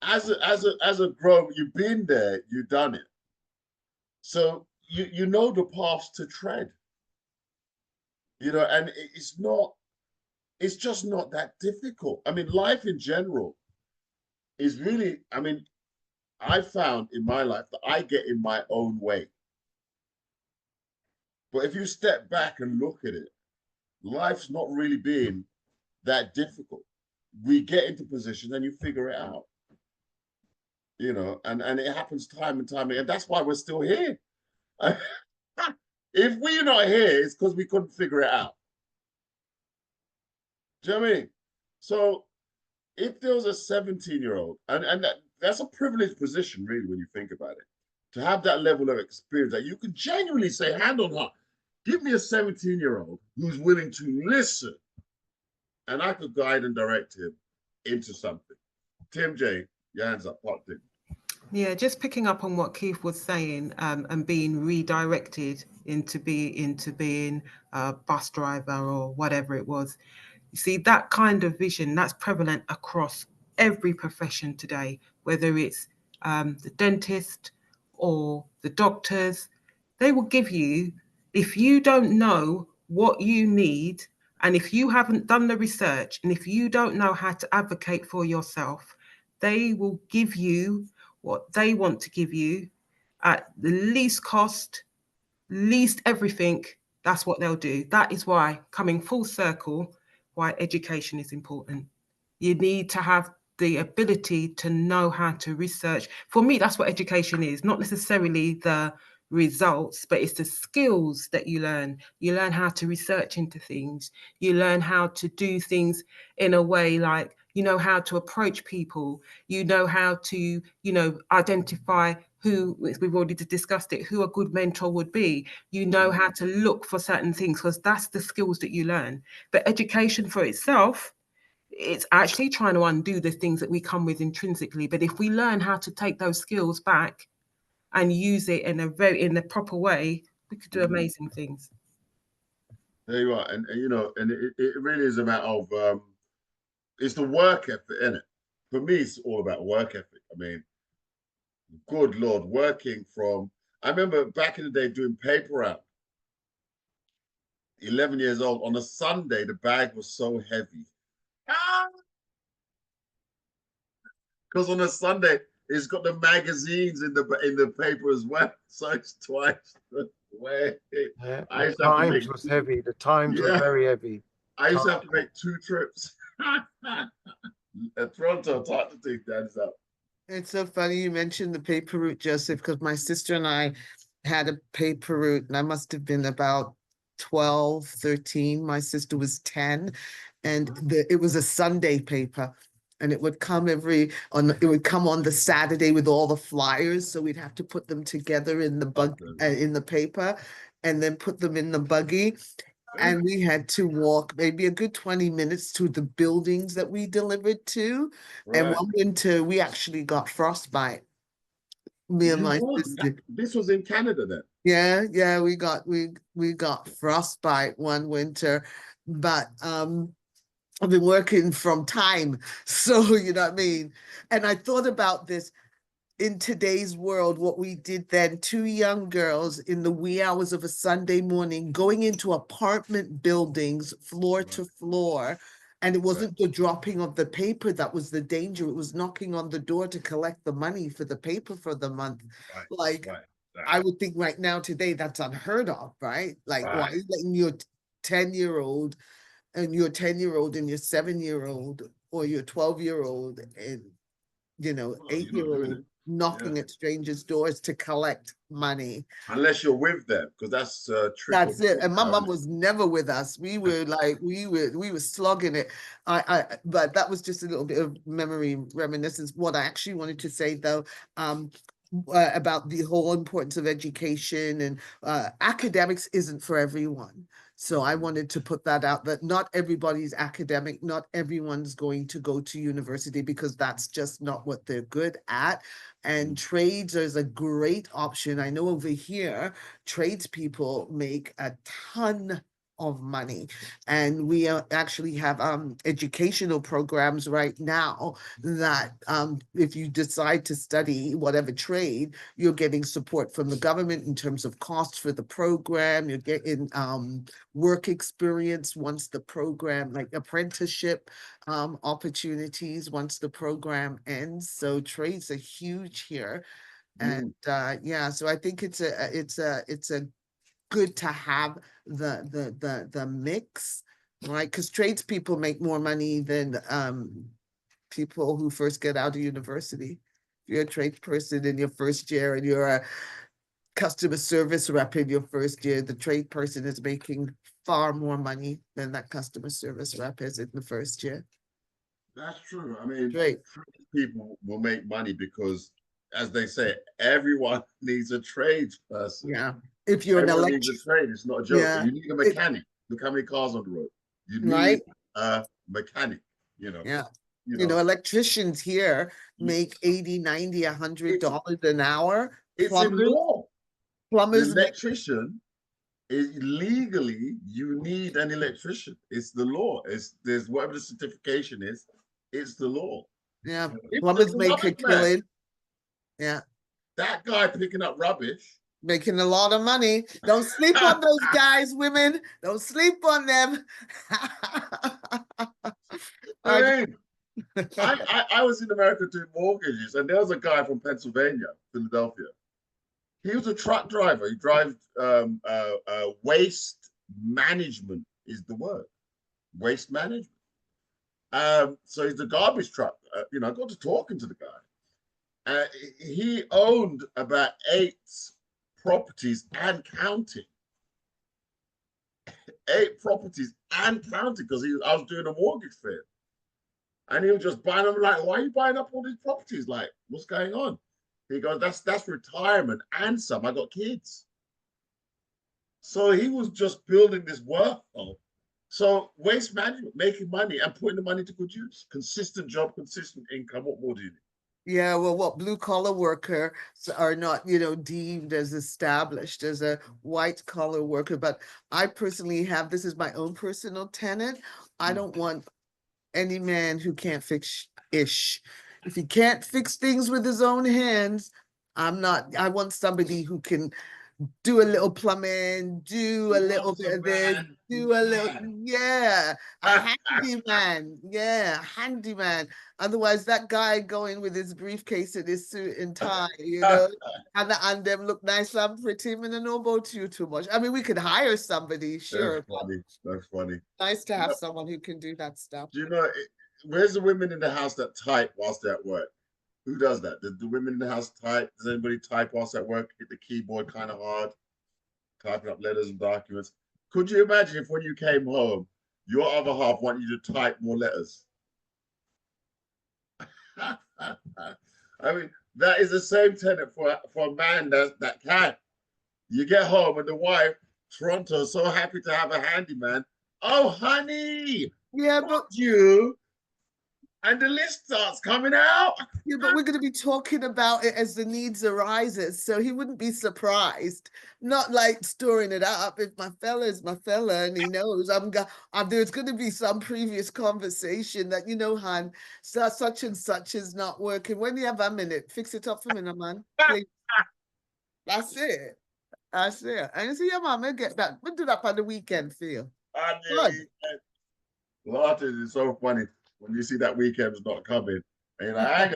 as a grown, you've been there, you've done it, so you know the paths to tread. And it's just not that difficult. I mean, life in general is really, I found in my life that I get in my own way. But if you step back and look at it, life's not really being that difficult. We get into positions and you figure it out. And it happens time and time again. And that's why we're still here. If we're not here, it's because we couldn't figure it out. Do you know what I mean? So if there was a 17-year-old, and that's a privileged position, really, when you think about it, to have that level of experience that you can genuinely say, hand on heart, give me a 17-year-old who's willing to listen, and I could guide and direct him into something. Tim J, your hands up, part two. Yeah, just picking up on what Keith was saying, and being redirected into being a bus driver or whatever it was. You see, that kind of vision, that's prevalent across every profession today, whether it's the dentist or the doctors. They will give you, if you don't know what you need, and if you haven't done the research, and if you don't know how to advocate for yourself, they will give you what they want to give you at the least cost, least everything. That's what they'll do. That is why, coming full circle, why education is important. You need to have the ability to know how to research. For me, that's what education is, not necessarily the results, but it's the skills that you learn. You learn how to research into things. You learn how to do things in a way like, you know how to approach people. You know how to, identify who, we've already discussed it, who a good mentor would be. You know how to look for certain things, because that's the skills that you learn. But education for itself, it's actually trying to undo the things that we come with intrinsically. But if we learn how to take those skills back and use it in the proper way, we could do amazing things. There you are. And it really is a matter of, it's the work ethic, isn't it? For me, it's all about work ethic. I mean, good Lord, working from, I remember back in the day doing paper route. 11 years old on a Sunday, the bag was so heavy. Because on a Sunday, it's got the magazines in the paper as well, so it's twice the weight. Yeah, I the used to have to Times make was heavy. The Times was yeah. very heavy. I used to have to make 2 trips. At Toronto, talk to take that up. It's so funny you mentioned the paper route, Joseph, because my sister and I had a paper route, and I must have been about 12, 13. My sister was 10, and it was a Sunday paper. And it would come it would come on the Saturday with all the flyers. So we'd have to put them together in the in the paper, and then put them in the buggy. And we had to walk maybe a good 20 minutes to the buildings that we delivered to. And Right. one winter, we actually got frostbite. Me and my sister. This was in Canada then. Yeah, we got frostbite one winter, but I've been working from time, so you know what I mean. And I thought about this. In today's world, what we did then, 2 young girls in the wee hours of a Sunday morning going into apartment buildings, floor to floor. And it wasn't the dropping of the paper that was the danger. It was knocking on the door to collect the money for the paper for the month. I would think right now today that's unheard of, right? Like, why are you letting your 10-year-old and your 10-year-old and your 7-year-old or your 12-year-old and 8-year-old knocking at strangers' doors to collect money? Unless you're with them, because that's That's it. And my mom was never with us. We were like, we were slugging it. But that was just a little bit of memory reminiscence. What I actually wanted to say though, about the whole importance of education and academics isn't for everyone. So I wanted to put that out, that not everybody's academic, not everyone's going to go to university because that's just not what they're good at. And trades is a great option. I know over here, tradespeople make a ton of money. And we actually have educational programs right now that if you decide to study whatever trade, you're getting support from the government in terms of costs for the program. You're getting work experience once the program, like apprenticeship opportunities once the program ends. So trades are huge here. And yeah, so I think it's a good to have the mix, right? Because tradespeople make more money than people who first get out of university. If you're a tradesperson in your first year and you're a customer service rep in your first year, the trade person is making far more money than that customer service rep is in the first year. That's true. I mean, Right. People will make money because, as they say, everyone needs a trade person. Yeah. If you're everyone an needs a trade. It's not a joke. Yeah. You need a mechanic. Look how many cars on the road. You need Right. a mechanic, Yeah. You know, electricians here make $80, $90, $100 an hour. It's in law. Plumbers, the electrician is legally, you need an electrician. It's the law. There's whatever the certification is, it's the law. Yeah, plumbers make a killing. Yeah. That guy picking up rubbish. Making a lot of money. Don't sleep on those guys, women. Don't sleep on them. I was in America doing mortgages, and there was a guy from Pennsylvania, Philadelphia. He was a truck driver. He drives waste management is the word. Waste management. So he's a garbage truck. I got to talking to the guy. He owned about 8 properties and counting. 8 properties and counting, because I was doing a mortgage fair. And he was just buying them, like, why are you buying up all these properties? Like, what's going on? He goes, that's retirement and some. I got kids. So he was just building this wealth. So waste management, making money and putting the money to good use. Consistent job, consistent income. What more do you need? Yeah, well, what blue collar workers are not, deemed as established as a white collar worker. But I personally this is my own personal tenet. I don't want any man who can't fix ish. If he can't fix things with his own hands, I want somebody who can do a little plumbing, do a little bit of this, do a little, yeah, a handyman, yeah, handyman. Otherwise, that guy going with his briefcase and his suit and tie, you know, and them look nice and pretty, and I don't know about you too much. I mean, we could hire somebody, sure. That's funny. That's funny. Nice to have someone who can do that stuff. Do you know, where's the women in the house that type whilst they're at work? Who does that? The women in the house type? Does anybody type whilst at work? Hit the keyboard kind of hard, typing up letters and documents. Could you imagine if when you came home, your other half wanted you to type more letters? I mean, that is the same tenet for a man that can. You get home and the wife, Toronto, so happy to have a handyman. Oh, honey, yeah, but you. And the list starts coming out. Yeah, but we're going to be talking about it as the needs arises, so he wouldn't be surprised. Not like storing it up. If my fella is my fella and he knows there's going to be some previous conversation that, you know, Han, such and such is not working. When you have a minute, fix it up for me, man. Please. That's it. That's it. And you see, yeah, man, we'll get that. We'll do that on the weekend for you. Martin is so funny. When you see that weekend's not coming, and you're like,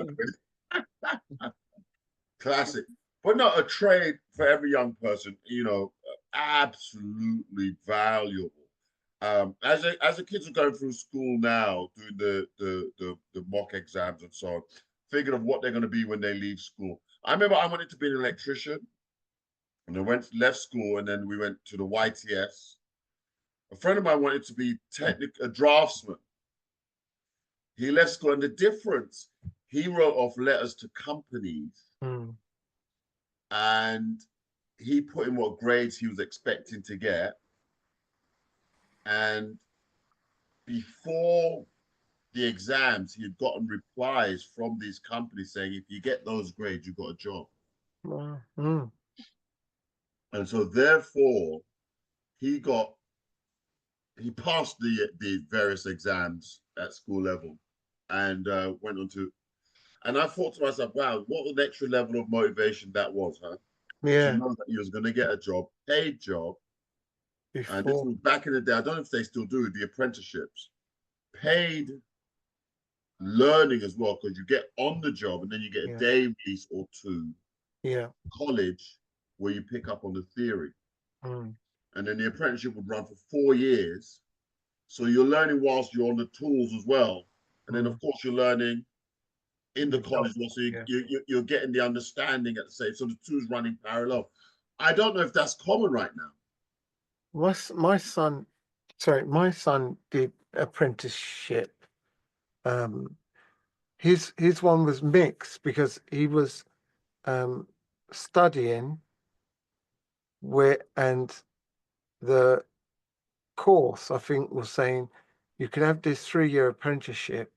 classic. But not a trade for every young person, you know, absolutely valuable. As the kids are going through school now, doing the mock exams and so on, thinking of what they're going to be when they leave school. I remember I wanted to be an electrician, and I left school, and then we went to the YTS. A friend of mine wanted to be a draftsman. He left school, and the difference, he wrote off letters to companies, and he put in what grades he was expecting to get. And before the exams, he had gotten replies from these companies saying, if you get those grades, you got a job. And so therefore, he passed the various exams at school level, and went on to, and I thought to myself, wow, what an extra level of motivation that was, huh? Yeah. To know that he was going to get a job, paid job. Before. And this was back in the day, I don't know if they still do the apprenticeships, paid learning as well, because you get on the job and then you get a day release or two. Yeah. College, where you pick up on the theory. And then the apprenticeship would run for 4 years. So you're learning whilst you're on the tools as well. And then, of course, you're learning in the college. So you're getting the understanding at the same. So the two's running parallel. I don't know if that's common right now. My son did apprenticeship. His one was mixed because he was studying and the course, I think, was saying you can have this 3-year apprenticeship.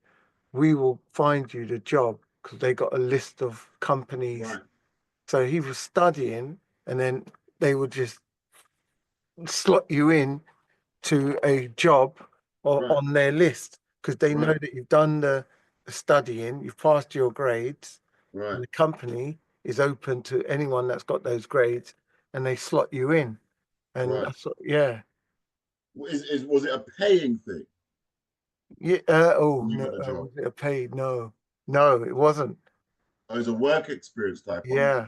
We will find you the job, because they got a list of companies. Right. So he was studying, and then they would just slot you in to a job on their list, because they know that you've done the studying, you've passed your grades, and the company is open to anyone that's got those grades, and they slot you in. And I thought, was it a paying thing? Yeah. Was it a paid? No, it wasn't. It was a work experience type. Yeah.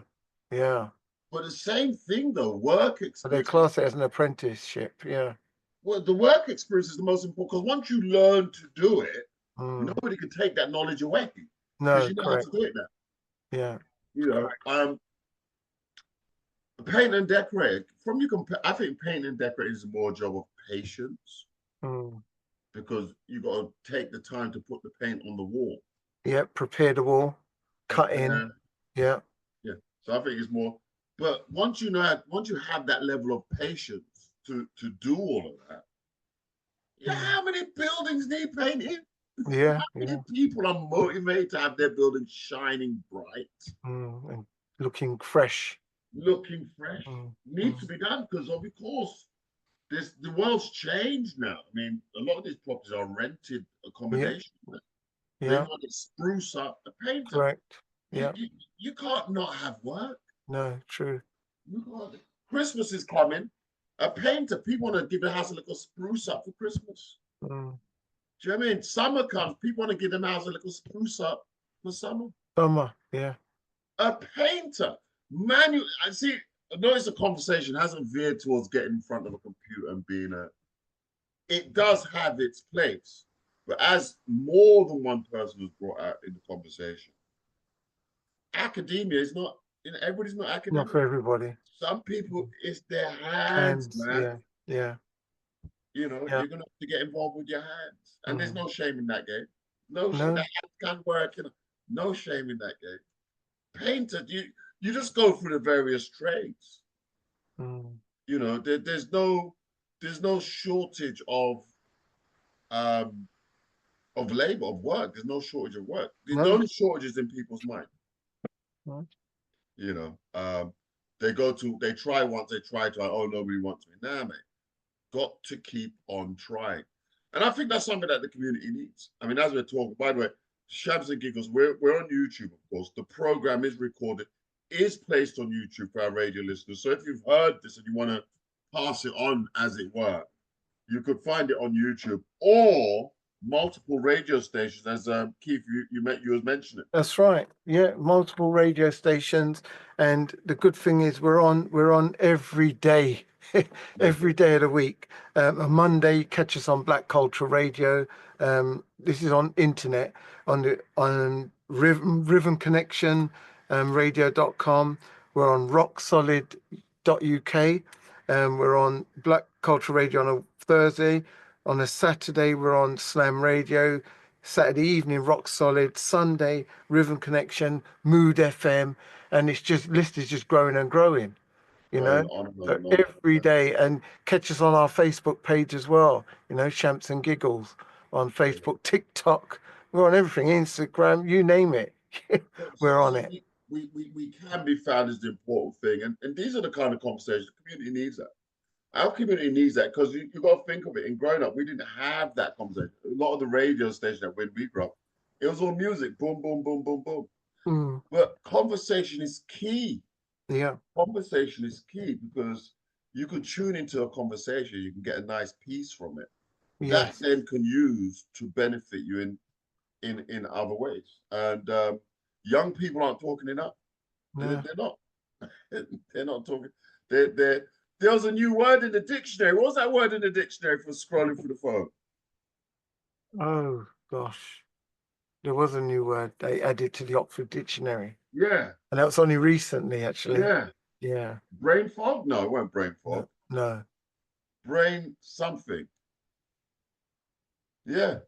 But the same thing though, work experience. But they class it as an apprenticeship. Yeah. Well, the work experience is the most important, because once you learn to do it, nobody can take that knowledge away. No, because you know how to do it now. Yeah. You know, paint and decorate. I think paint and decorate is more a job of patience, because you got to take the time to put the paint on the wall. Yeah, prepare the wall, cut in. Yeah. So I think it's more. But once you have that level of patience to do all of that, you know how many buildings need painting? Yeah. How many people are motivated to have their buildings shining bright, and looking fresh? Needs to be done, because of course the world's changed now. I mean, a lot of these properties are rented accommodation. They want to spruce up the paint. Correct. Yeah. You can't not have work. No, true. You can't. Christmas is coming. A painter, people want to give the house a little spruce up for Christmas. Mm. Do you know what I mean? Summer comes, people want to give them house a little spruce up for summer. Summer, yeah. A painter, manual. I see. I notice the conversation hasn't veered towards getting in front of a computer and being a. It does have its place, but as more than one person was brought out in the conversation, academia is not. You know, everybody's not Not academic. for everybody. Some people, it's their hands, Hands, man. yeah. You know, Yeah. you're gonna have to get involved with your hands, and there's no shame in that game. No, No. that hands can work. You know, no shame in that game. Painter, you just go through the various trades. Mm. You know, there's no shortage of labor, of work. There's no shortage of work. The No. only shortage is in people's mind. No. You know, they try once, they try twice. Oh, nobody wants me. Nah, mate. Got to keep on trying. And I think that's something that the community needs. I mean, as we're talking, by the way, Shabs and Giggles, we're on YouTube, of course. The program is recorded, is placed on YouTube for our radio listeners. So if you've heard this and you want to pass it on, as it were, you could find it on YouTube or multiple radio stations, as Keith, you was mentioning. That's right. Yeah, multiple radio stations, and the good thing is we're on every day, every day of the week. A Monday, catch us on Black Culture Radio. This is on internet on Rhythm Connection, radio.com. We're on rocksolid.uk. We're on Black Culture Radio on a Thursday. On a Saturday, we're on Slam Radio. Saturday evening, Rock Solid. Sunday, Rhythm Connection, Mood FM, and list is just growing and growing. You know, so every day, and catch us on our Facebook page as well. You know, Shamps and Giggles on Facebook, TikTok. We're on everything, Instagram, you name it. We're on it. We can be found is the important thing, and these are the kind of conversations the community needs that. Our community needs that because you got to think of it. In growing up, we didn't have that conversation. A lot of the radio stations that when we grew up, it was all music, boom, boom, boom, boom, boom. Mm. But conversation is key. Yeah. Conversation is key because you can tune into a conversation, you can get a nice piece from it. Yes. That then can use to benefit you in other ways. And young people aren't talking enough. No. They're not. They're not talking. There was a new word in the dictionary. What was that word in the dictionary for scrolling through the phone? Oh gosh, there was a new word they added to the Oxford Dictionary. Yeah. And that was only recently, actually. Yeah. Yeah. Brain fog? No, it wasn't brain fog. No. Brain something. Yeah.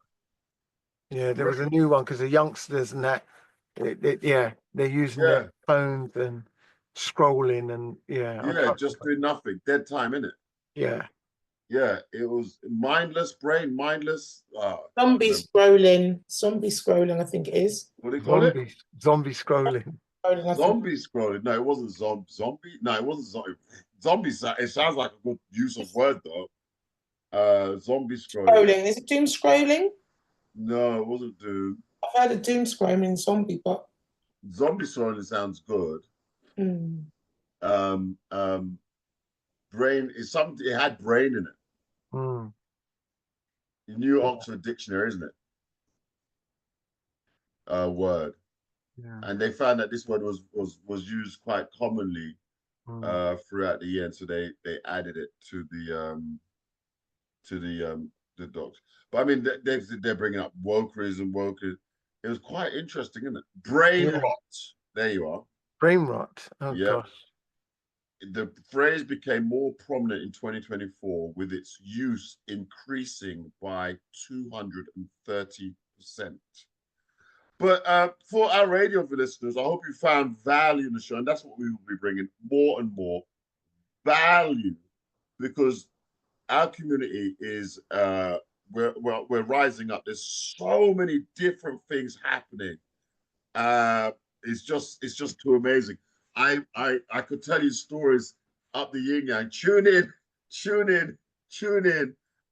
Yeah, there was a new one because the youngsters and that, they're using their phones and scrolling and just doing nothing. Dead time, innit? Yeah. Yeah, it was mindless brain, mindless. Zombie scrolling, I think it is. What do you call it? Zombie scrolling. Zombie scrolling. No, it wasn't zombie. No, it wasn't zombie. Zombies. It sounds like a good use of word though. Zombie scrolling. Is it doom scrolling? No, it wasn't doom. I've heard of doom scrolling in zombie, but zombie scrolling sounds good. Mm. Brain is something. It had brain in it. Mm. The New Oxford Dictionary, isn't it? Word. Yeah. And they found that this word was used quite commonly throughout the year, and so they added it to the docs. But I mean, they're bringing up wokerism. It was quite interesting, isn't it? Brain rot. There you are. Brain rot. Oh gosh. The phrase became more prominent in 2024, with its use increasing by 230%. But for our radio listeners, I hope you found value in the show, and that's what we will be bringing more and more value, because our community is we're rising up. There's so many different things happening. It's just too amazing. I could tell you stories up the yin yang. Tune in,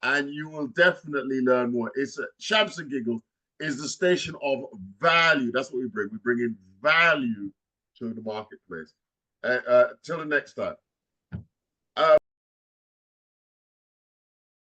and you will definitely learn more. It's Shabs and Giggles. is the station of value. That's what we bring. We bring in value to the marketplace. Till the next time.